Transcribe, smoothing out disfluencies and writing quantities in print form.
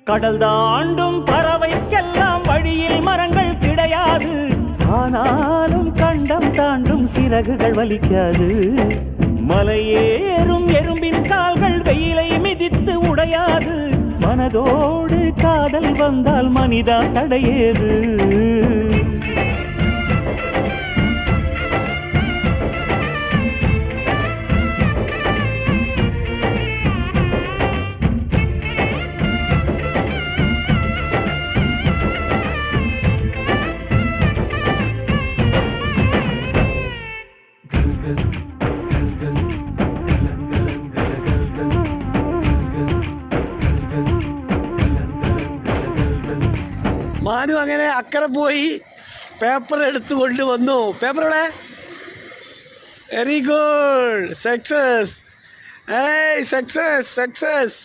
கடல் தாண்டும் பறவைக்கெல்லாம் வழியில் மரங்கள் கிடையாது. ஆனாலும் கண்டம் தாண்டும் சிறகுகள் வலிக்காது. மலையேறும் எறும்பின் கால்கள் வெயிலை மிதித்து உடையாது. மனதோடு காதல் வந்தால் மனிதா தடையேது. മാനു അങ്ങനെ അക്കരെ പോയി പേപ്പർ എടുത്തുകൊണ്ട് വന്നു. പേപ്പറോടെ വെരി ഗുഡ് സക്സസ്. ഏയ് സക്സസ് സക്സസ്.